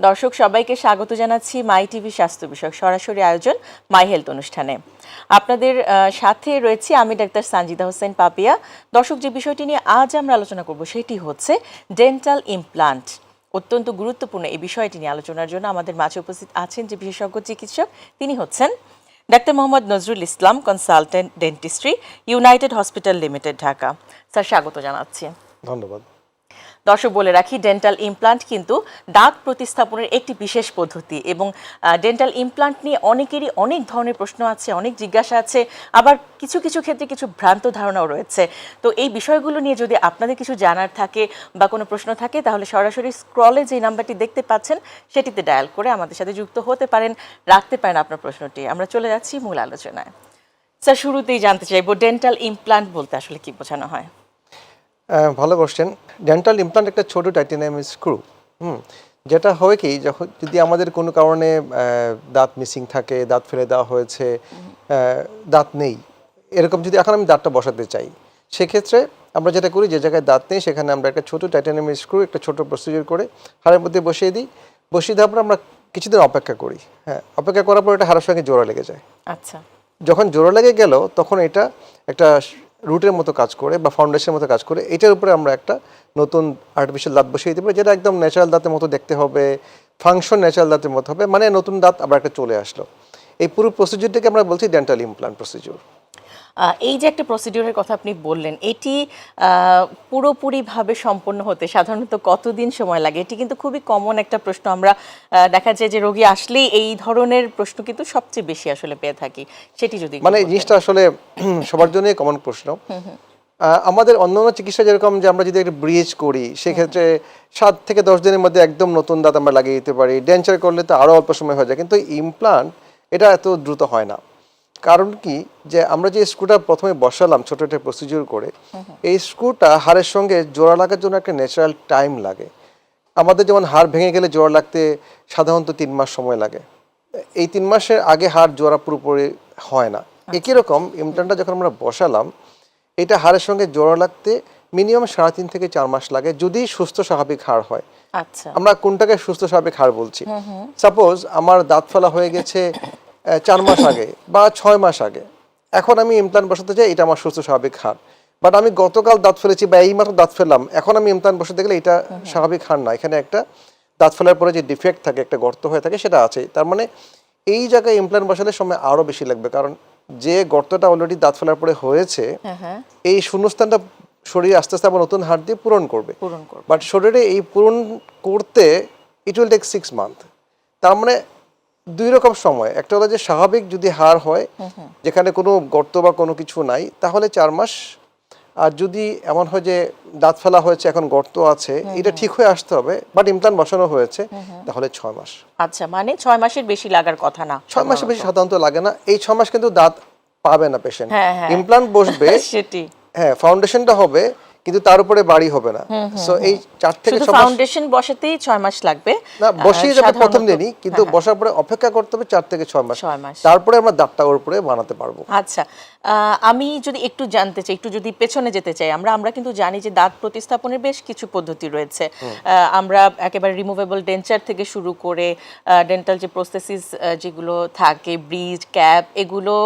দর্শক সবাইকে স্বাগত জানাচ্ছি মাই টিভি স্বাস্থ্য বিষয়ক সরাসরি আয়োজন মাই হেলথ অনুষ্ঠানে। আপনাদের সাথে রয়েছি আমি ডাক্তার সানজিদা হোসেন পাপিয়া। দর্শক, যে বিষয়টি নিয়ে আজ আমরা আলোচনা করব সেটি হচ্ছে ডেন্টাল ইমপ্লান্ট। অত্যন্ত গুরুত্বপূর্ণ এই বিষয়টি নিয়ে আলোচনার জন্য আমাদের মাঝে উপস্থিত আছেন যে বিশেষজ্ঞ চিকিৎসক, তিনি হচ্ছেন doctor Mohammad Nazrul Islam, consultant dentistry, united hospital limited, Dhaka. Sir, স্বাগত জানাচ্ছি। ধন্যবাদ। দর্শক, বলে রাখি, ডেন্টাল ইমপ্লান্ট কিন্তু দাঁত প্রতিস্থাপনের একটি বিশেষ পদ্ধতি এবং ডেন্টাল ইমপ্লান্ট নিয়ে অনেকেরই অনেক ধরনের প্রশ্ন আছে, অনেক জিজ্ঞাসা আছে, আবার কিছু কিছু ক্ষেত্রে কিছু ভ্রান্ত ধারণাও রয়েছে। তো এই বিষয়গুলো নিয়ে যদি আপনাদের কিছু জানার থাকে বা কোনো প্রশ্ন থাকে, তাহলে সরাসরি স্ক্রলে যে নাম্বারটি দেখতে পাচ্ছেন সেটিতে ডায়াল করে আমাদের সাথে যুক্ত হতে পারেন, রাখতে পারেন আপনার প্রশ্নটি। আমরা চলে যাচ্ছি মূল আলোচনায়। স্যার, শুরুতেই জানতে চাইবো ডেন্টাল ইমপ্লান্ট বলতে আসলে কি বোঝানো হয়? ভালো কোশ্চেন। ডেন্টাল ইমপ্লান্ট একটা ছোট টাইটেনিয়াম স্ক্রু, যেটা হয় কি, যখন যদি আমাদের কোনো কারণে দাঁত মিসিং থাকে, দাঁত ফেলে দেওয়া হয়েছে, দাঁত নেই, এরকম যদি এখন আমি দাঁতটা বসাতে চাই, সেক্ষেত্রে আমরা যেটা করি, যে জায়গায় দাঁত নেই সেখানে আমরা একটা ছোট টাইটেনিয়াম স্ক্রু একটা ছোট প্রসিডিউর করে হাড়ের মধ্যে বসিয়ে দিই। বসিয়ে দেওয়ার পর আমরা কিছুদিন অপেক্ষা করি। অপেক্ষা করার পর এটা হাড়ের সঙ্গে জোড়া লেগে যায়। আচ্ছা। যখন জোড়া লেগে গেল তখন এটা একটা রুটের মতো কাজ করে বা ফাউন্ডেশনের মতো কাজ করে। এটার উপরে আমরা একটা নতুন আর্টিফিশিয়াল দাঁত বসিয়ে দিতে পারি, যেটা একদম ন্যাচারাল দাঁতের মতো দেখতে হবে, ফাংশন ন্যাচারাল দাঁতের মতো হবে, মানে নতুন দাঁত আবার একটা চলে আসলো। এই পুরো প্রসিডিউরটাকে আমরা বলছি ডেন্টাল ইমপ্লান্ট প্রসিডিউর। এই যে একটা প্রসিডিউরের কথা আপনি বললেন, এটি পুরোপুরিভাবে সম্পন্ন হতে সাধারণত কতদিন সময় লাগে? এটি কিন্তু খুবই কমন একটা প্রশ্ন। আমরা দেখা যায় যে রোগী আসলেই এই ধরনের প্রশ্ন কিন্তু সবচেয়ে বেশি আসলে পেয়ে থাকি। সেটি যদি মানে এই জিনিসটা আসলে সবার জন্যই কমন প্রশ্ন। আমাদের অন্যান্য চিকিৎসা যেরকম, যে আমরা যদি একটা ব্রিজ করি সেক্ষেত্রে 7 থেকে 10 দিনের মধ্যে একদম নতুন দাঁত আমরা লাগিয়ে দিতে পারি। ডেন্চার করলে তো আরও অল্প সময় হয়ে যায়, কিন্তু ইমপ্লান্ট এটা এত দ্রুত হয় না। কারণ কি, যে আমরা যে স্ক্রুটা প্রথমে বসালাম ছোট একটা প্রসিডিউর করে, এই স্ক্রুটা হাড়ের সঙ্গে জোড়া লাগার জন্য একটা ন্যাচারাল টাইম লাগে। আমাদের যেমন হাড় ভেঙে গেলে জোড়া লাগতে সাধারণত 3 মাস সময় লাগে। এই 3 মাসের আগে হাড় জোড়া পুরোপুরি হয় না। একই রকম ইমপ্লান্টটা যখন আমরা বসালাম, এটা হাড়ের সঙ্গে জোড়া লাগতে মিনিমাম 3.5 থেকে 4 মাস লাগে, যদি সুস্থ স্বাভাবিক হাড় হয়। আচ্ছা। আমরা কোনটাকে সুস্থ স্বাভাবিক হাড় বলছি? সাপোজ আমার দাঁত ফেলা হয়ে গেছে 4 মাস আগে বা 6 মাস আগে, এখন আমি ইমপ্লান্ট বসাতে চাই, এটা আমার সুস্থ স্বাভাবিক হাড়। বাট আমি গতকাল দাঁত ফেলেছি বা এই মাত্র দাঁত ফেললাম, এখন আমি ইমপ্লান্ট বসাতে গেলে এটা স্বাভাবিক হাড় না, এখানে একটা দাঁত ফেলার পরে যে ডিফেক্ট থাকে, একটা গর্ত হয়ে থাকে, সেটা আছে। তার মানে এই জায়গায় ইমপ্লান্ট বসালে সময় আরও বেশি লাগবে, কারণ যে গর্তটা অলরেডি দাঁত ফেলার পরে হয়েছে, এই শূন্যস্থানটা শরীরে আস্তে আস্তে আবার নতুন হাড় দিয়ে পূরণ করবে। বাট শরীরে এই পূরণ করতে ইট উইল টেক 6 মান্থ। তার মানে 2 রকম সময়। একটা হলো যে স্বাভাবিক যদি হাড় হয়, যেখানে কোনো গর্ত বা কোনো কিছু নাই, তাহলে 4 মাস। আর যদি এমন হয় যে দাঁত ফেলা হয়েছে, এখন গর্ত আছে, এটা ঠিক হয়ে আসতে হবে, বাট ইমপ্লান্ট বসানো হয়েছে, তাহলে 6 মাস। আচ্ছা, মানে 6 মাসের বেশি লাগার কথা না। 6 মাসের বেশি সাধারণত লাগে না। এই 6 মাস কিন্তু দাঁত পাবে না পেশেন্ট। ইমপ্লান্ট বসবে, সেটি ফাউন্ডেশনটা হবে, কিন্তু তার উপরে বাড়ি হবে না। সো এই 4 থেকে 6 মাস ফাউন্ডেশন বসাতেই 6 মাস লাগবে। না, বসিয়ে যাবে প্রথম দিনই, কিন্তু বসার পরে অপেক্ষা করতে হবে 4 থেকে 6 মাস। তারপরে আমরা দাঁতটা ওর উপরে বানাতে পারবো। আচ্ছা, আমি যদি একটু জানতে চাই, একটু যদি পেছনে যেতে চাই, আমরা কিন্তু জানি যে দাঁত প্রতিস্থাপনের বেশ কিছু পদ্ধতি রয়েছে। আমরা একেবারে রিমুভেবল ডেঞ্চার থেকে শুরু করে ডেন্টাল যে প্রসেসিস যেগুলো থাকে, ব্রিজ, ক্যাপ, এগুলো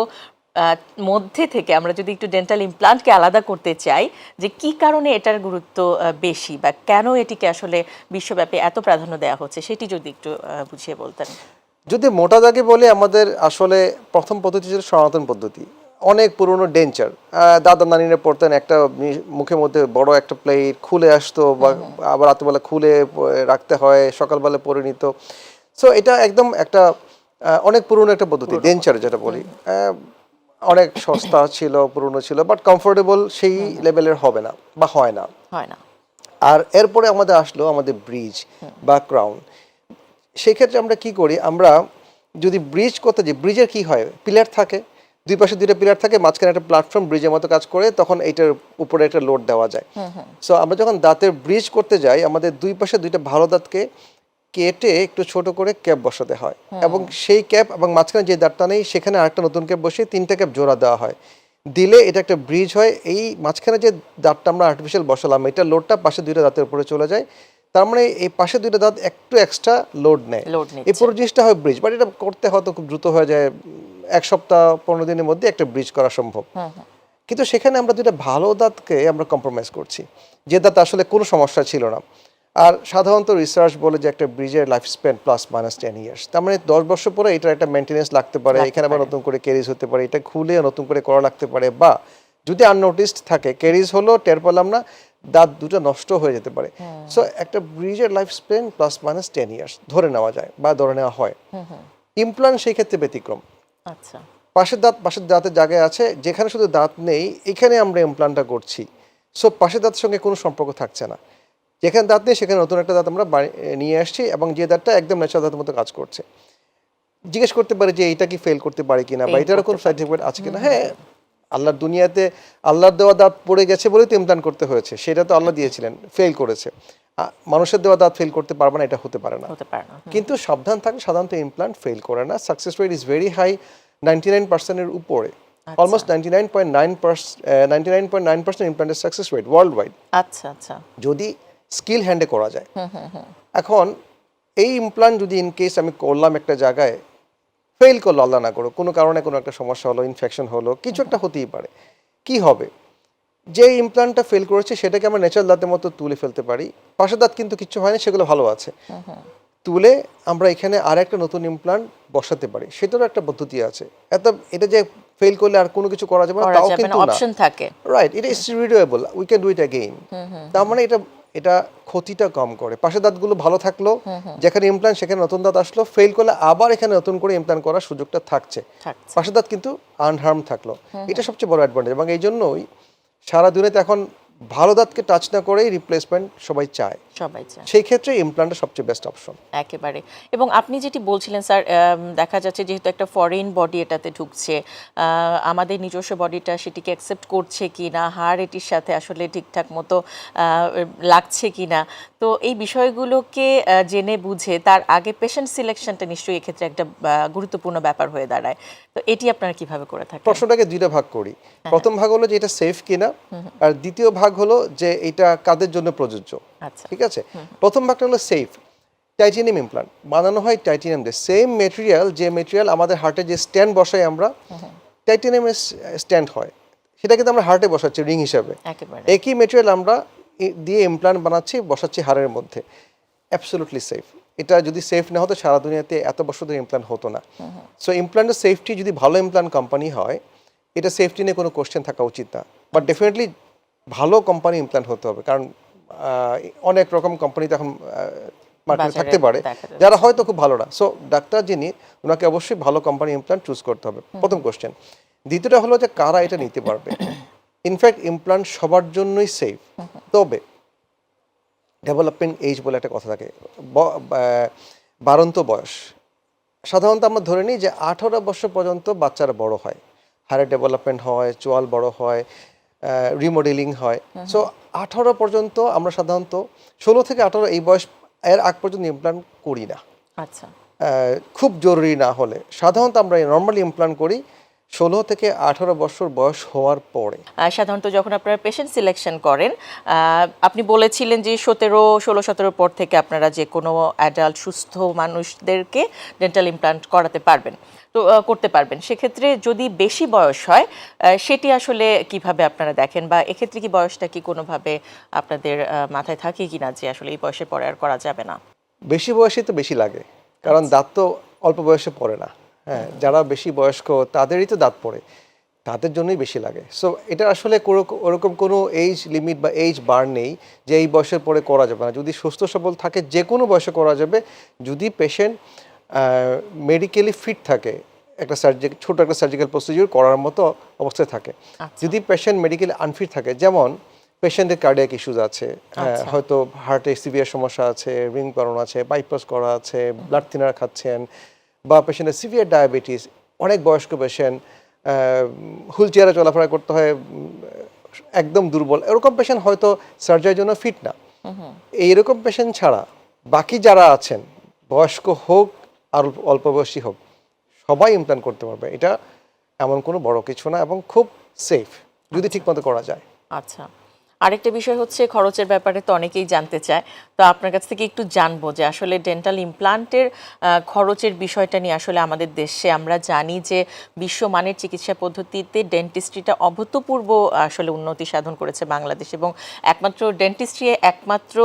মধ্যে থেকে আমরা যদি একটু ডেন্টাল ইমপ্লান্টকে আলাদা করতে চাই, যে কি কারণে এটার গুরুত্ব বেশি বা কেন এটিকে আসলে বিশ্বব্যাপী এত প্রাধান্য দেওয়া হচ্ছে, সেটি যদি একটু বুঝিয়ে বলতেন। যদি মোটা দাগে বলে, আমাদের আসলে প্রথম পদ্ধতি ছিল সনাতন পদ্ধতি। অনেক পুরনো ডেঞ্চার, দাদা নানিরা পড়তেন, একটা মুখের মধ্যে বড় একটা প্লেট খুলে আসতো, বা আবার রাত্রেবেলা খুলে রাখতে হয়, সকালবেলা পরে নিত। সো এটা একদম একটা অনেক পুরনো একটা পদ্ধতি, ডেঞ্চার যেটা বলি। অনেক সস্তা ছিল, পুরনো ছিল, বাট কমফোর্টেবল সেই লেভেলের হবে না বা হয় না। আর এরপরে আমাদের আসলো আমাদের ব্রিজ বা ক্রাউন। সেক্ষেত্রে আমরা কি করি, আমরা যদি ব্রিজ করতে যাই, ব্রিজের কি হয়, পিলার থাকে, দুই পাশে 2টা পিলার থাকে, মাঝখানে একটা প্ল্যাটফর্ম ব্রিজের মতো কাজ করে, তখন এইটার উপরে একটা লোড দেওয়া যায়। সো আমরা যখন দাঁতের ব্রিজ করতে যাই, আমাদের 2 পাশে 2টা ভালো দাঁতকে কেটে একটু ছোট করে ক্যাপ বসাতে হয়, এবং সেই ক্যাপ এবং মাঝখানে যে দাঁতটা নেই সেখানে আরেকটা নতুন ক্যাপ বসিয়ে 3টা ক্যাপ জোড়া দেওয়া হয়। দিলে এটা একটা ব্রিজ হয়। এই মাঝখানে যে দাঁতটা আমরা আর্টিফিশিয়াল বসালাম, এটা লোডটা পাশে 2টা দাঁতের উপরে চলে যায়, তার মানে এই পাশে দুইটা দাঁত একটু এক্সট্রা লোড নেয়, লোড এই নিচ্ছে। পুরো জিনিসটা হয় ব্রিজ, বাট এটা করতে হয়তো খুব দ্রুত হয়ে যায়, 1 সপ্তাহ 15 দিনের মধ্যে একটা ব্রিজ করা সম্ভব। কিন্তু সেখানে আমরা দুইটা ভালো দাঁতকে আমরা কম্প্রোমাইজ করছি, যে দাঁত আসলে কোনো সমস্যা ছিল না। আর সাধারণত রিসার্চ বলে যে একটা ব্রিজের লাইফ স্প্যান +-10 ইয়ার্স, তার মানে 10 বছর পরে এটার একটা মেনটেনেন্স লাগতে পারে, এখানে আবার নতুন করে ক্যারিজ হতে পারে, এটা খুলে নতুন করে করা লাগতে পারে, বা যদি আননোটিসড থাকে ক্যারিজ হলো টের পেলাম না, দাঁত দুটো নষ্ট হয়ে যেতে পারে। সো একটা ব্রিজের লাইফ স্প্যান +-10 ইয়ার্স ধরে নেওয়া যায় বা ধরে নেওয়া হয়। ইমপ্লান্ট সেই ক্ষেত্রে ব্যতিক্রম। আচ্ছা, পাশের দাঁতের জায়গায় আছে, যেখানে শুধু দাঁত নেই এখানে আমরা ইমপ্লান্টটা করছি। সো পাশের দাঁতের সঙ্গে কোনো সম্পর্ক থাকছে না, যেখানে দাঁত নেই সেখানে নতুন একটা দাঁত আমরা নিয়ে আসছি, এবং যে দাঁতটা একদম ন্যাচারাল দাঁতের মতো কাজ করছে। জিজ্ঞেস করতে পারে যে এইটা কি ফেল করতে পারে কিনা, বা Fail এটারও কোনো করতে পারে সার্টিফিকেট আছে কিনা। হ্যাঁ, আল্লাহর দুনিয়াতে আল্লাহর দেওয়া দাঁত পড়ে গেছে বলেই তো ইমপ্লান্ট করতে হয়েছে, সেটা তো আল্লাহ দিয়েছিলেন, ফেল করেছে। মানুষের দেওয়া দাঁত ফেল করতে পারবে না, এটা হতে পারে না। হতে পারে না। কিন্তু সাবধান থাকলে সাধারণত ইমপ্লান্ট ফেল করে না, success rate is very high, 99%-এর উপরে, অলমোস্ট 99.9% ইমপ্লান্টের সাকসেস রেট ওয়ার্ল্ড ওয়াইড, আচ্ছা, আচ্ছা। যদি স্কিল হ্যান্ডে করা যায়। এখন এই ইমপ্লান্ট যদি ইন কেস আমি করলাম একটা জায়গায়, ফেল করলো, আল্লাহ না করো, কোনো কারণে কোনো একটা সমস্যা হলো, ইনফেকশন হলো, কিছু একটা হতেই পারে, কি হবে? যে ইমপ্লান্টটা ফেল করেছে সেটাকে আমরা ন্যাচারাল দাঁতের মতো তুলে ফেলতে পারি, পাশের দাঁত কিন্তু কিছু হয়নি, সেগুলো ভালো আছে, তুলে আমরা এখানে আর একটা নতুন ইমপ্লান্ট বসাতে পারি, সেটারও একটা পদ্ধতি আছে। এটা যে ফেল করলে আর কোনো কিছু করা যাবে না করা তাও যাবে না, কিন্তু না, অপশন থাকে। রাইট, এটা is redoable, we can do it again. তার মানে এটা ক্ষতিটা কম করে, পাশের দাঁতগুলো ভালো থাকলো, যেখানে ইমপ্লান্ট সেখানে নতুন দাঁত আসলো, ফেল করলে আবার এখানে নতুন করে ইমপ্লান্ট করার সুযোগটা থাকছে, থাকছে। পাশের দাঁত কিন্তু আনহার্ম থাকলো। এটা সবচেয়ে বড় অ্যাডভান্টেজ, এবং এই জন্যই সারা দুনিয়াতে এখন ভালো দাঁতকে টাচ না করেই রিপ্লেসমেন্ট সবাই চায়, সবাই চায়। সেই ক্ষেত্রে ইমপ্লান্টটা সবচেয়ে বেস্ট অপশন। একেবারে। এবং আপনি যেটি বলছিলেন স্যার, দেখা যাচ্ছে যেহেতু একটা ফরেন বডি এটাতে ঢুকছে, আমাদের নিজস্ব বডিটা সেটিকে অ্যাকসেপ্ট করছে কি না, হাড় এটির সাথে আসলে ঠিকঠাক মতো লাগছে কি না, তো এই বিষয়গুলোকে জেনে বুঝে তার আগে পেশেন্ট সিলেকশনটা নিশ্চয়ই এক্ষেত্রে একটা গুরুত্বপূর্ণ ব্যাপার হয়ে দাঁড়ায়। তো এটি আপনারা কিভাবে করে থাকেন? প্রশ্নটাকে দুইটা ভাগ করি, প্রথম ভাগ হলো যে এটা সেফ কিনা, আর দ্বিতীয় ভাগ হলো যে এটা কাদের জন্য প্রযোজ্য। আচ্ছা, ঠিক আছে, প্রথম ভাগটা হলো সেফ। টাইটেনিয়াম ইমপ্লান্ট বানানো হয় টাইটেনিয়াম দিয়ে, সেম মেটেরিয়াল, যে মেটেরিয়াল আমাদের হার্টে যে স্ট্যান্ড বসাই আমরা, টাইটেনিয়ামের স্ট্যান্ড হয়, সেটা কিন্তু আমরা হার্টে বসাচ্ছি রিং হিসাবে, একেবারে। একই মেটেরিয়াল আমরা দিয়ে ইমপ্লান্ট বানাচ্ছি, বসাচ্ছি হাড়ের মধ্যে, অ্যাবসলিউটলি সেফ। এটা যদি সেফ না হতো সারা দুনিয়াতে এত বছর ধরে ইমপ্লান্ট হতো না। সো ইমপ্লান্টের সেফটি যদি ভালো ইমপ্লান্ট কোম্পানি হয়, এটা সেফটি নিয়ে কোনো কোশ্চেন থাকা উচিত না, বাট ডেফিনেটলি ভালো কোম্পানি ইমপ্লান্ট হতে হবে, কারণ অনেক রকম কোম্পানি এখন মার্কেটে বাজারে থাকতে পারে দেখা যাচ্ছে। যারা হয়তো খুব ভালো না। সো ডাক্তার যিনি, ওনাকে অবশ্যই ভালো কোম্পানি ইমপ্লান্ট চুজ করতে হবে, প্রথম কোশ্চেন। দ্বিতীয়টা হলো যে কারা এটা নিতে পারবে। ইনফ্যাক্ট ইমপ্লান্ট সবার জন্যই সেফ, তবে ডেভেলপমেন্ট এজ বলে একটা কথা থাকে, বাড়ন্ত বয়স, সাধারণত আমরা ধরে নিই যে 18 বছর পর্যন্ত বাচ্চারা বড় হয়, হাড়ের ডেভেলপমেন্ট হয়, চোয়াল বড় হয়, রিমডেলিং হয়। সো 18 পর্যন্ত আমরা সাধারণত 16 থেকে 18 এই বয়স, এর আগ পর্যন্ত ইমপ্লান্ট করি না। আচ্ছা, খুব জরুরি না হলে সাধারণত আমরা নর্মালি ইমপ্লান্ট করি 16 থেকে 18 বছর বয়স হওয়ার পরে। সাধারণত যখন আপনারা পেশেন্ট সিলেকশন করেন, আপনি বলেছিলেন যে 16-17 পর থেকে আপনারা যে কোনো অ্যাডাল্ট সুস্থ মানুষদেরকে ডেন্টাল ইমপ্লান্ট করাতে পারবেন, তো করতে পারবেন। সেক্ষেত্রে যদি বেশি বয়স হয়, সেটি আসলে কিভাবে আপনারা দেখেন, বা এক্ষেত্রে কি বয়সটা কি কোনোভাবে আপনাদের মাথায় থাকে কি না যে আসলে এই বয়সের পরে আর করা যাবে না? বেশি বয়সে তো বেশি লাগে, কারণ দাঁত তো অল্প বয়সে পড়ে না। হ্যাঁ, যারা বেশি বয়স্ক তাদেরই তো দাঁত পড়ে, তাদের জন্যই বেশি লাগে। সো এটা আসলে ওরকম কোনো এইজ লিমিট বা এইজ বার নেই যে এই বয়সের পরে করা যাবে না। যদি সুস্থ সবল থাকে যে কোনো বয়সে করা যাবে, যদি পেশেন্ট মেডিকেলি ফিট থাকে, একটা ছোট একটা সার্জিক্যাল প্রসিডিউর করার মতো অবস্থায় থাকে। যদি পেশেন্ট মেডিকেলি আনফিট থাকে, যেমন পেশেন্টের কার্ডিয়াক ইস্যুজ আছে, হয়তো হার্টে সিভিয়ার সমস্যা আছে, রিং করানো আছে, বাইপাস করা আছে, ব্লাড থিনার খাচ্ছেন, বা পেশেন্টের সিভিয়ার ডায়াবেটিস, অনেক বয়স্ক পেশেন্ট, হুইল চেয়ারে চলাফেরা করতে হয়, একদম দুর্বল, এরকম পেশেন্ট হয়তো সার্জারির জন্য ফিট না। এইরকম পেশেন্ট ছাড়া বাকি যারা আছেন, বয়স্ক হোক আর অল্প বয়সী হোক, সবাই ইমপ্লান্ট করতে পারবে। এটা এমন কোনো বড় কিছু না এবং খুব সেফ যদি ঠিকমতো করা যায়। আচ্ছা, আরেকটা বিষয় হচ্ছে খরচের ব্যাপারে তো অনেকেই জানতে চায়, তো আপনার কাছ থেকে একটু জানবো যে আসলে ডেন্টাল ইমপ্লান্টের খরচের বিষয়টা নিয়ে। আসলে আমাদের দেশে আমরা জানি যে বিশ্বমানের চিকিৎসা পদ্ধতিতে ডেন্টিস্ট্রিটা অভূতপূর্ব আসলে উন্নতি সাধন করেছে বাংলাদেশ, এবং একমাত্র ডেন্টিস্ট্রি একমাত্র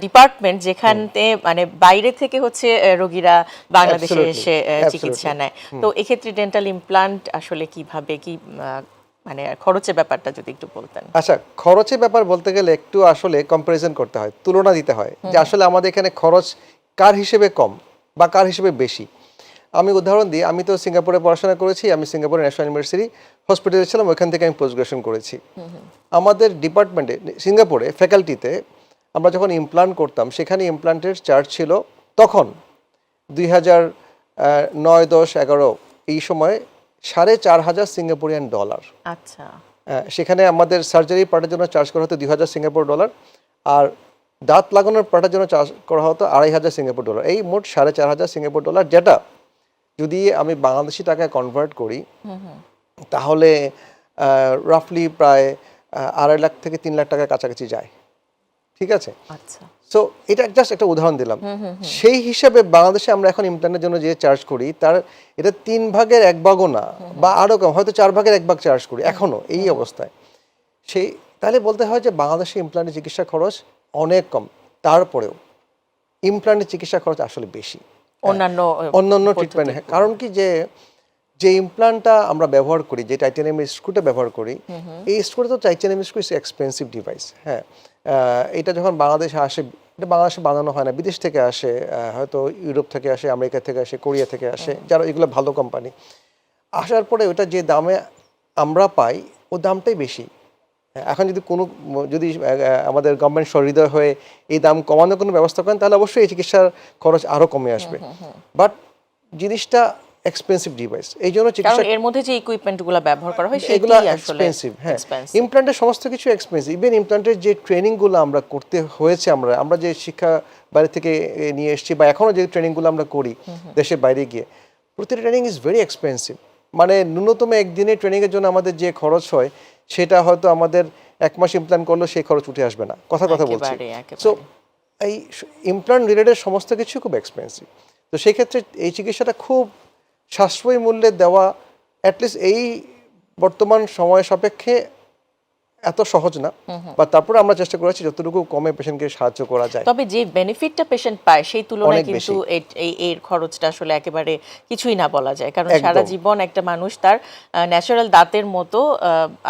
ডিপার্টমেন্ট যেখানে মানে বাইরে থেকে হচ্ছে রোগীরা বাংলাদেশে Absolutely, এসে চিকিৎসা absolutely. নেয়। তো এক্ষেত্রে ডেন্টাল ইমপ্লান্ট আসলে কিভাবে কি মানে খরচের ব্যাপারটা যদি একটু বলতেন। আচ্ছা, খরচের ব্যাপার বলতে গেলে একটু আসলে কম্পারিজন করতে হয়, তুলনা দিতে হয় যে আসলে আমাদের এখানে খরচ কার হিসেবে কম বা কার হিসেবে বেশি। আমি উদাহরণ দিই, আমি তো সিঙ্গাপুরে পড়াশোনা করেছি, আমি সিঙ্গাপুরে ন্যাশনাল ইউনিভার্সিটি হসপিটালে ছিলাম, ওইখান থেকে আমি পোস্ট গ্রাজুয়েশন করেছি। আমাদের ডিপার্টমেন্টে সিঙ্গাপুরে ফ্যাকাল্টিতে আমরা যখন ইমপ্লান্ট করতাম, সেখানে ইমপ্লান্টের চার্জ ছিল তখন 2009, 10, 11 এই সময় $4,500 সিঙ্গাপুরিয়ান ডলার। আচ্ছা, সেখানে আমাদের সার্জারি পার্টের জন্য চার্জ করা হতো $2,000 সিঙ্গাপুর ডলার, আর দাঁত লাগানোর পার্টের জন্য চার্জ করা হতো $2,500 সিঙ্গাপুর ডলার। এই মোট $4,500 সিঙ্গাপুর ডলার, যেটা যদি আমি বাংলাদেশি টাকায় কনভার্ট করি তাহলে রাফলি প্রায় 2.5 লাখ থেকে 3 লাখ টাকার কাছাকাছি যায়। ঠিক আছে, আচ্ছা। সো এটা জাস্ট একটা উদাহরণ দিলাম। সেই হিসাবে বাংলাদেশে আমরা এখন ইমপ্ল্যান্টের জন্য যে চার্জ করি, তার এটা 3 ভাগের 1 ভাগও না, বা আরও কম, হয়তো 4 ভাগের 1 ভাগ চার্জ করি এখনো এই অবস্থায়। সেই তাহলে বলতে হয় যে বাংলাদেশে ইমপ্ল্যান্টের চিকিৎসা খরচ অনেক কম, তারপরেও ইমপ্ল্যান্টের চিকিৎসা খরচ আসলে বেশি অন্যান্য ট্রিটমেন্ট। কারণ কি, যে ইমপ্ল্যান্টটা আমরা ব্যবহার করি, যে টাইটানিয়াম স্ক্রুটা ব্যবহার করি, এই স্ক্রুটা তো titanium screw is expensive device. হ্যাঁ, এটা যখন বাংলাদেশে আসে, এটা বাংলাদেশে বানানো হয় না, বিদেশ থেকে আসে, হয়তো ইউরোপ থেকে আসে, আমেরিকা থেকে আসে, কোরিয়া থেকে আসে, যারা এগুলো ভালো কোম্পানি। আসার পরে ওটা যে দামে আমরা পাই, ও দামটাই বেশি। এখন যদি আমাদের গভর্নমেন্ট সহৃদয় হয়ে এই দাম কমানোর কোনো ব্যবস্থা করেন, তাহলে অবশ্যই এই চিকিৎসার খরচ আরও কমে আসবে। বাট জিনিসটা এক্সপেন্সিভ ডিভাইস, এই জন্য চিকিৎসা, এর মধ্যে যে ইকুইপমেন্টগুলো ব্যবহার করা হয় এগুলো সেগুলো আসলে এক্সপেন্সিভ। হ্যাঁ, ইমপ্ল্যান্টের সমস্ত কিছু এক্সপেন্সিভ। ইভেন ইমপ্ল্যান্টের যে ট্রেনিংগুলো আমরা করতে হয়েছে, আমরা যে শিক্ষা বাইরে থেকে নিয়ে এসেছি, বা এখনও যে ট্রেনিংগুলো আমরা করি দেশের বাইরে গিয়ে, প্রতিটা ট্রেনিং ইজ ভেরি এক্সপেন্সিভ। মানে ন্যূনতম একদিনের ট্রেনিংয়ের জন্য আমাদের যে খরচ হয়, সেটা হয়তো আমাদের 1 মাস ইমপ্ল্যান্ট করলেও সেই খরচ উঠে আসবে না, কথা বলছি। সো এই ইমপ্ল্যান্ট রিলেটেড সমস্ত কিছু খুব এক্সপেন্সিভ। তো সেই ক্ষেত্রে এই চিকিৎসাটা খুব সাশ্রয়ী মূল্যে দেওয়া, অ্যাটলিস্ট এই বর্তমান সময় সাপেক্ষে এত সহজ না, বা তারপরে আমরা চেষ্টা করেছি যতটুকু কমে পেশেন্টকে সাহায্য করা যায়। তবে যে বেনিফিটটা পেশেন্ট পায় সেই তুলনায় কিন্তু এর খরচটা আসলে একেবারে কিছুই না বলা যায়। কারণ সারা জীবন একটা মানুষ তার ন্যাচারাল দাঁতের মতো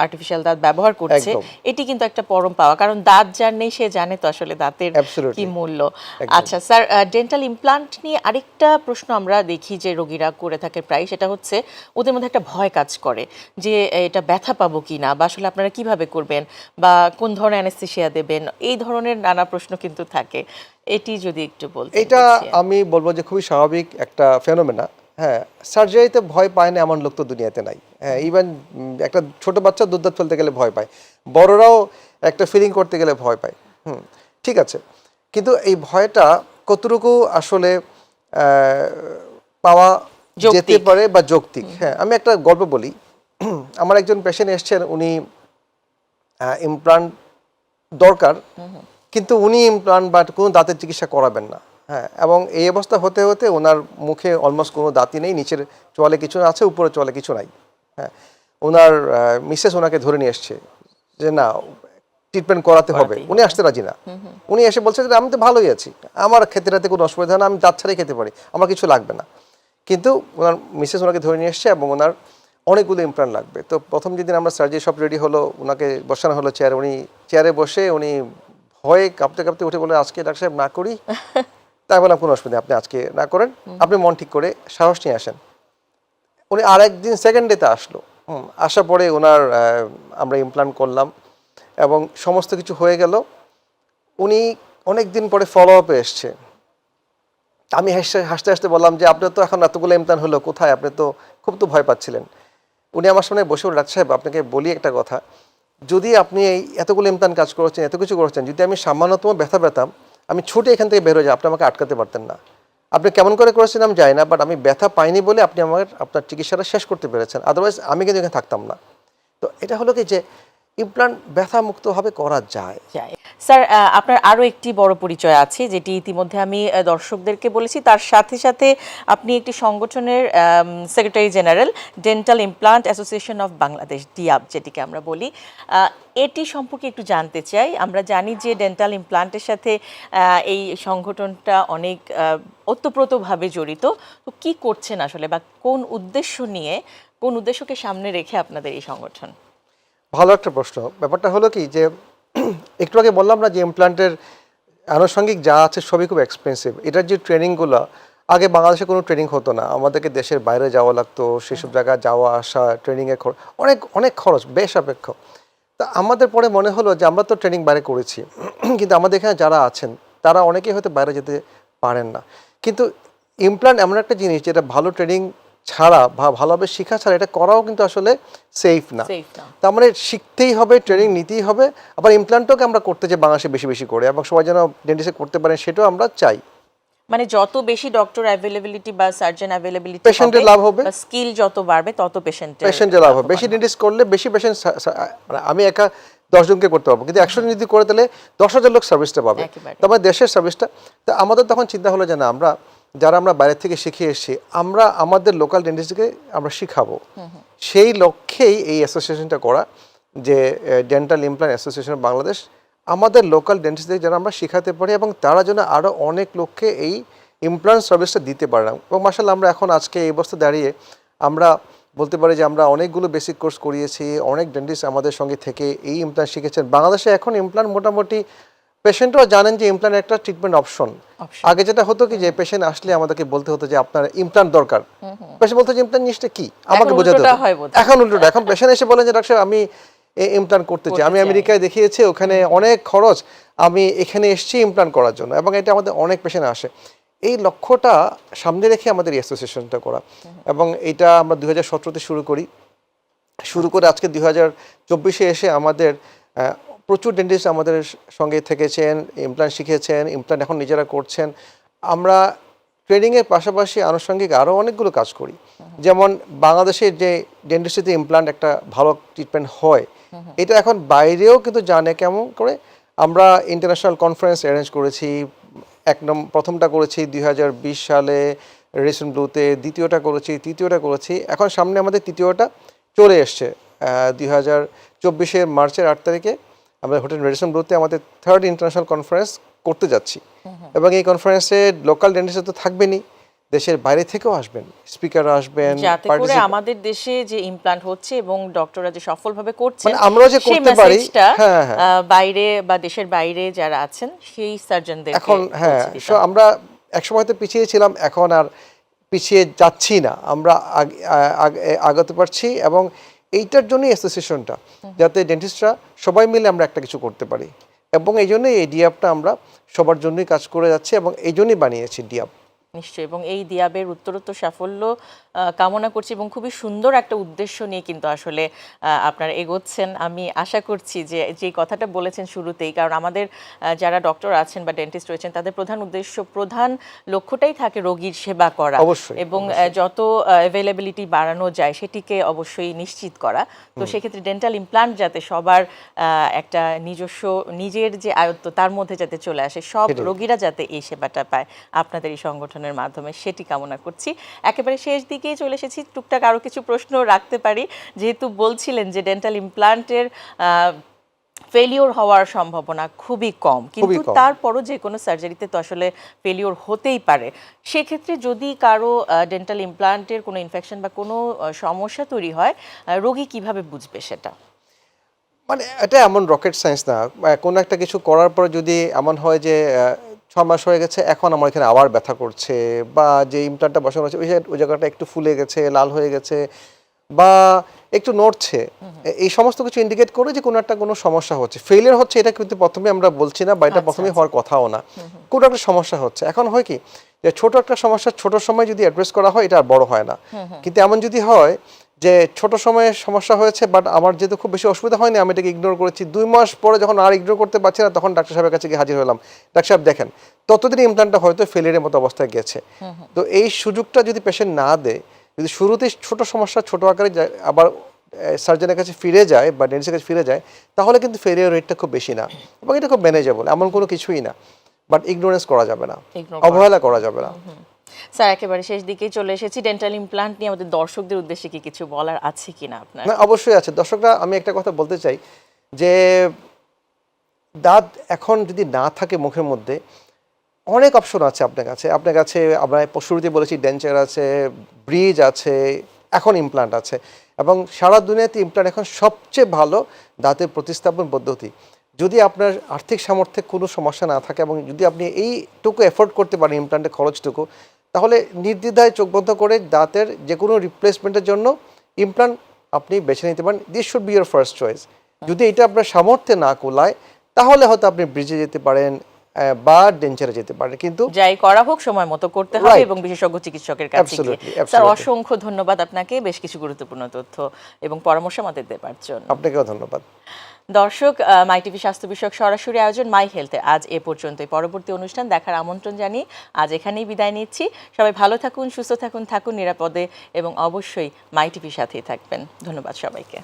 আর্টিফিশিয়াল দাঁত ব্যবহার করছে, এটি কিন্তু একটা পরম পাওয়া। কারণ দাঁত যার নেই সে জানে তো আসলে দাঁতের কি মূল্য। আচ্ছা স্যার, ডেন্টাল ইমপ্লান্ট নিয়ে আরেকটা প্রশ্ন আমরা দেখি যে রোগীরা করে থাকে প্রায়, সেটা হচ্ছে ওদের মধ্যে একটা ভয় কাজ করে যে এটা ব্যথা পাবো কিনা, বা আসলে আপনারা কিভাবে করবেন, বা কোন ধরনের অ্যানেস্থেসিয়া দেবেন, এই ধরনের নানা প্রশ্ন কিন্তু থাকে। এটি যদি একটু বলতেন। এটা আমি বলবো যে খুবই স্বাভাবিক একটা ফেনোমেনা। হ্যাঁ, সার্জারিতে ভয় পায় না এমন লোক তো দুনিয়াতে নাই। হ্যাঁ, ইভেন একটা ছোট বাচ্চা দুধ দাঁত ফেলতে গেলে ভয় পায়, বড়রাও একটা ফিলিং করতে গেলে ভয় পায়। ঠিক আছে, কিন্তু এই ভয়টা কতটুকু আসলে পাওয়া যেতে পারে বা যৌক্তিক? হ্যাঁ, আমি একটা গল্প বলি। আমার একজন পেশেন্ট এসছেন, উনি ইমপ্লান্ট দরকার, কিন্তু উনি ইমপ্লান্ট বা কোনো দাঁতের চিকিৎসা করাবেন না। হ্যাঁ, এবং এই অবস্থা হতে হতে ওনার মুখে অলমোস্ট কোনো দাঁতই নেই, নিচের চোয়ালে কিছু আছে, উপরে চোয়ালে কিছু নাই। হ্যাঁ, ওনার মিসেস ওনাকে ধরে নিয়ে এসছে যে না, ট্রিটমেন্ট করাতে হবে। উনি আসতে রাজি না। উনি এসে বলছে যে আমি তো ভালোই আছি, আমার খেতে রাতে কোনো অসুবিধা না, আমি দাঁত ছাড়াই খেতে পারি, আমার কিছু লাগবে না। কিন্তু ওনার মিসেস ওনাকে ধরে নিয়ে এসছে এবং ওনার অনেকগুলো ইমপ্লান্ট লাগবে। তো প্রথম যেদিন আমরা সার্জারি সব রেডি হলো, ওনাকে বসানো হলো চেয়ারে। উনি চেয়ারে বসে উনি ভয়ে কাঁপতে কাঁপতে উঠে বলে, আজকে ডাক্তার সাহেব না করি। তাই বললাম কোনো অসুবিধা, আপনি আজকে না করেন, আপনি মন ঠিক করে সাহস নিয়ে আসেন। উনি আরেকদিন সেকেন্ড ডেতে আসলো। আসার পরে ওনার আমরা ইমপ্লান্ট করলাম এবং সমস্ত কিছু হয়ে গেল। উনি অনেক দিন পরে ফলো আপে এসছে। আমি হাসতে হাসতে বললাম যে আপনার তো এখন এতগুলো ইমপ্লান্ট হলো, কোথায়, আপনি তো খুব তো ভয় পাচ্ছিলেন। উনি আমার সামনে বসে বলে, ডাক্তার সাহেব আপনাকে বলি একটা কথা, যদি আপনি এই এতগুলো ইমপ্লান্ট কাজ করেছেন, এত কিছু করেছেন, যদি আমি সামান্যতম ব্যথা পেতাম, আমি ছুটে এখান থেকে বের হয়ে যাই, আপনি আমাকে আটকাতে পারতেন না। আপনি কেমন করে করেছেন আমি জানি না, বাট আমি ব্যথা পাইনি বলে আপনি আপনার চিকিৎসাটা শেষ করতে পেরেছেন, আদারওয়াইজ আমি কিন্তু এখানে থাকতাম না। তো এটা হলো কি, যে ইমপ্লান্ট ব্যথামুক্তভাবে করা যায়। স্যার, আপনার আরো একটি বড় পরিচয় আছে যেটি ইতিমধ্যে আমি দর্শকদেরকে বলেছি, তার সাথে সাথে আপনি একটি সংগঠনের secretary general, dental implant association of Bangladesh, DIAB যেটিকে আমরা বলি। এটি সম্পর্কে একটু জানতে চাই। আমরা জানি যে ডেন্টাল ইমপ্লান্টের সাথে এই সংগঠনটা অনেক ওতপ্রোতভাবে জড়িত। তো কি করছেন আসলে, বা কোন উদ্দেশ্য নিয়ে, কোন উদ্দেশ্যকে সামনে রেখে আপনাদের এই সংগঠন? ভালো একটা প্রশ্ন। ব্যাপারটা হলো কি যে একটু আগে বললাম না যে ইমপ্লান্টের আনুষঙ্গিক যা আছে সবই খুব এক্সপেন্সিভ। এটার যে ট্রেনিংগুলো, আগে বাংলাদেশে কোনো ট্রেনিং হতো না, আমাদেরকে দেশের বাইরে যাওয়া লাগতো, সেসব জায়গায় যাওয়া আসা, ট্রেনিংয়ের খরচ, অনেক অনেক খরচ, বেশ সাপেক্ষ। তা আমাদের পরে মনে হলো যে আমরা তো ট্রেনিং বাইরে করেছি, কিন্তু আমাদের এখানে যারা আছেন তারা অনেকেই হয়তো বাইরে যেতে পারেন না। কিন্তু ইমপ্লান্ট এমন একটা জিনিস যেটা ভালো ট্রেনিং ছাড়া বা ভালোভাবে শেখা ছাড়া এটা করাও কিন্তু আসলে সেফ না। তার মানে শিখতেই হবে, ট্রেনিং নিতেই হবে। আবার ইমপ্লান্টটাকে আমরা করতে চাই বাংলাদেশে বেশি বেশি করে, এবং সবাই যেন ডেন্টিস্টে করতে পারেন সেটাও আমরা চাই। মানে যত বেশি ডক্টর অ্যাভেলেবিলিটি বা সার্জন অ্যাভেলেবিলিটি, পেশেন্টের লাভ হবে, বা স্কিল যত বাড়বে তত পেশেন্টের লাভ হবে। বেশি ডেন্টিস্ট করলে বেশি পেশেন্ট, মানে আমি একা 10 জনকে করতে পারবো, কিন্তু 100 জন যদি করে তাহলে 10,000 লোক সার্ভিসটা পাবে, তারপরে দেশের সার্ভিসটা। তো আমাদের তখন চিন্তা হলো যে না, আমরা যারা আমরা বাইরে থেকে শিখে এসেছি, আমরা আমাদের লোকাল ডেন্টিস্টকে আমরা শিখাবো। সেই লক্ষ্যেই এই অ্যাসোসিয়েশনটা করা, যে dental implant association of Bangladesh. আমাদের লোকাল ডেন্টিস্টদের যারা আমরা শেখাতে পারি এবং তারা যেন আরও অনেক লোককে এই ইমপ্লান্ট সার্ভিসটা দিতে পারে। এবং মাশাআল্লাহ আমরা এখন আজকে এই অবস্থা দাঁড়িয়ে আমরা বলতে পারি যে আমরা অনেকগুলো বেসিক কোর্স করিয়েছি, অনেক ডেন্টিস্ট আমাদের সঙ্গে থেকে এই ইমপ্লান্ট শিখেছেন। বাংলাদেশে এখন ইমপ্লান্ট মোটামুটি পেশেন্টও জানেন যে ইমপ্লান্ট একটা ট্রিটমেন্ট অপশন। আগে যেটা হতো কি যে পেশেন্ট আসলে আমাদেরকে বলতে হতো যে আপনার ইমপ্লান্ট দরকার, পেশেন্ট বলতো যে ইমপ্লান্ট জিনিসটা কি, আমাকে বোঝাতে হতো। এখন উল্টোটা, এখন পেশেন্ট এসে বলেন যে ডাক্তার আমি ইমপ্লান্ট করতে চাই, আমি আমেরিকায় দেখিয়েছি, ওখানে অনেক খরচ, আমি এখানে এসেছি ইমপ্লান্ট করার জন্য। এবং এটা আমাদের অনেক পেশেন্ট আসে। এই লক্ষ্যটা সামনে রেখে আমাদের এই অ্যাসোসিয়েশনটা করা, এবং এটা আমরা 2017-তে শুরু করে আজকে 2024-এ এসে আমাদের প্রচুর ডেন্টিস্ট আমাদের সঙ্গে থেকেছেন, ইমপ্লান্ট শিখেছেন, ইমপ্লান্ট এখন নিজেরা করছেন। আমরা ট্রেনিংয়ের পাশাপাশি আনুষঙ্গিক আরও অনেকগুলো কাজ করি। যেমন বাংলাদেশের যে ডেন্টিস্ট্রিতে ইমপ্লান্ট একটা ভালো ট্রিটমেন্ট হয়, এটা এখন বাইরেও কিন্তু জানে কেমন করে। আমরা ইন্টারন্যাশনাল কনফারেন্স অ্যারেঞ্জ করেছি। প্রথমটা করেছি 2020 সালে রেডিসন ব্লুতে, দ্বিতীয়টা করেছি, তৃতীয়টা করেছি, এখন সামনে আমাদের তৃতীয়টা চলে এসছে। 2024-এর মার্চের 8 তারিখে আমরা হোটেল রেডিসন ব্লুতে আমাদের 3rd ইন্টারন্যাশনাল কনফারেন্স করতে যাচ্ছি। এবং এই কনফারেন্সে লোকাল ডেন্টিস্ট তো থাকবেনই, দেশের বাইরে থেকেও আসবেন, স্পিকার আসবেন, যাতে করে আমাদের দেশে যে ইমপ্লান্ট হচ্ছে এবং ডক্টররা যে সফলভাবে করছেন, মানে আমরা যে করতে পারি, বাইরে বা দেশের বাইরে যারা আছেন সেই সার্জনদের এখন আমরা একসময় তো পিছিয়ে ছিলাম, এখন আর পিছিয়ে যাচ্ছি না, আমরা আগাতে পারছি। এবং এইটার জন্যই অ্যাসোসিয়েশনটা, যাতে ডেন্টিস্টরা সবাই মিলে আমরা একটা কিছু করতে পারি। এবং এই জন্যই এই ডিয়াবটা আমরা সবার জন্যই কাজ করে যাচ্ছি, এবং এই জন্যই বানিয়েছি ডিয়াব। নিশ্চয়ই, এবং এই ডিয়াবের উত্তরোত্তর সাফল্য কামনা করছি, এবং খুবই সুন্দর একটা উদ্দেশ্য নিয়ে কিন্তু আসলে আপনারা এগোচ্ছেন। আমি আশা করছি যে যে কথাটা বলেছেন শুরুতেই, কারণ আমাদের যারা ডক্টর আছেন বা ডেন্টিস্ট রয়েছেন তাদের প্রধান উদ্দেশ্য, প্রধান লক্ষ্যটাই থাকে রোগীর সেবা করা, এবং যত অ্যাভেলেবিলিটি বাড়ানো যায় সেটিকে অবশ্যই নিশ্চিত করা। তো সেক্ষেত্রে ডেন্টাল ইমপ্লান্ট যাতে সবার একটা নিজস্ব নিজের যে আয়ত্ত তার মধ্যে যাতে চলে আসে, সব রোগীরা যাতে এই সেবাটা পায় আপনাদের এই সংগঠনের মাধ্যমে, সেটি কামনা করছি। একেবারে শেষ দিকেই চলে এসেছি, টুকটাক আরো কিছু প্রশ্ন রাখতে পারি। যেহেতু বলছিলেন যে ডেন্টাল ইমপ্লান্টের ফেলিওর হওয়ার সম্ভাবনা খুবই কম, কিন্তু তারপরও যে কোনো সার্জারিতে তো আসলে ফেলিওর হতেই পারে। সেক্ষেত্রে যদি কারো ডেন্টাল ইমপ্লান্টের কোনো ইনফেকশন বা কোনো সমস্যা তৈরি হয়, রোগী কিভাবে বুঝবে সেটা? মানে এটা এমন রকেট সায়েন্স না। কোনো একটা কিছু করার পর যদি এমন হয় যে 6 মাস হয়ে গেছে, এখন আমার এখানে আবার ব্যথা করছে, বা যে ইমপ্লান্টটা বসানো হচ্ছে ওই জায়গাটা একটু ফুলে গেছে, লাল হয়ে গেছে, বা একটু নড়ছে, এই সমস্ত কিছু ইন্ডিকেট করে যে কোনো সমস্যা হচ্ছে, ফেলিয়ার হচ্ছে, এটা কিন্তু প্রথমে আমরা বলছি না, বা এটা প্রথমে হওয়ার কথাও না। কোনো একটা সমস্যা হচ্ছে। এখন হয় কি যে ছোট একটা সমস্যা ছোট সময় যদি অ্যাড্রেস করা হয়, এটা আর বড় হয় না। কিন্তু এমন যদি হয় যে ছোট সময়ে সমস্যা হয়েছে, বাট আমার যেহেতু খুব বেশি অসুবিধা হয়নি, আমি এটাকে ইগনোর করেছি, 2 মাস পরে যখন আর ইগনোর করতে পারছি না, তখন ডাক্তার সাহেবের কাছে গিয়ে হাজির হলাম, ডাক্তার সাহেব দেখেন, ততদিন ইমপ্লান্টটা হয়তো ফেলিয়ারের মতো অবস্থায় গেছে। তো এই সুযোগটা যদি পেশেন্ট না দেয়, যদি শুরুতেই ছোট সমস্যা ছোট আকারে আবার সার্জনের কাছে ফিরে যায় বা ডেন্টিস্টের কাছে ফিরে যায়, তাহলে কিন্তু ফেলিওর রেটটা খুব বেশি না এবং এটা খুব ম্যানেজেবল, এমন কোনো কিছুই না। বাট ইগনোরেন্স করা যাবে না, Ignore অবহেলা করা যাবে না। স্যার একেবারে শেষ দিকেই চলে এসেছি, ডেন্টাল ইমপ্লান্ট নিয়ে আমাদের দর্শকদের উদ্দেশ্যে কি কিছু বলার আছে কিনা আপনার? না, অবশ্যই আছে। দর্শকরা, আমি একটা কথা বলতে চাই যে দাঁত এখন যদি না থাকে মুখের মধ্যে, অনেক অপশন আছে আপনার কাছে আমরা শুরুতে বলেছি ডেঞ্চার আছে, ব্রিজ আছে, এখন ইমপ্লান্ট আছে এবং সারা দুনিয়াতে ইমপ্লান্ট এখন সবচেয়ে ভালো দাঁতের প্রতিস্থাপন পদ্ধতি। যদি আপনার আর্থিক সামর্থ্যে কোনো সমস্যা না থাকে এবং যদি আপনি এইটুকু এফোর্ড করতে পারেন ইমপ্লান্টের খরচটুকু, তাহলে নির্দ্বিধায় চোখ বন্ধ করে দাঁতের যে কোনো রিপ্লেসমেন্টের জন্য ইমপ্লান্ট আপনি বেছে নিতে পারেন। This should be your first choice. যদি এটা আপনার সামর্থ্যে না কুলায়, তাহলে হয়তো আপনি ব্রিজে যেতে পারেন বা ডেঞ্চারে যেতে পারেন, কিন্তু যাই করা হোক সময় মতো করতে হবে এবং বিশেষজ্ঞ চিকিৎসকের কাছে গিয়ে। Absolutely, sir absolutely. অসংখ্য ধন্যবাদ আপনাকে বেশ কিছু গুরুত্বপূর্ণ তথ্য এবং পরামর্শ আমাদের দেবার জন্য। আপনাকেও ধন্যবাদ। দর্শক, মাই টিভি স্বাস্থ্য বিষয়ক সরাসরি আয়োজন মাই হেলথে আজ এ পর্যন্তই। পরবর্তী অনুষ্ঠান দেখার আমন্ত্রণ জানিয়ে আজ এখানেই বিদায় নিচ্ছি। সবাই ভালো থাকুন, সুস্থ থাকুন নিরাপদে এবং অবশ্যই মাই টিভির সাথেই থাকবেন। ধন্যবাদ সবাইকে।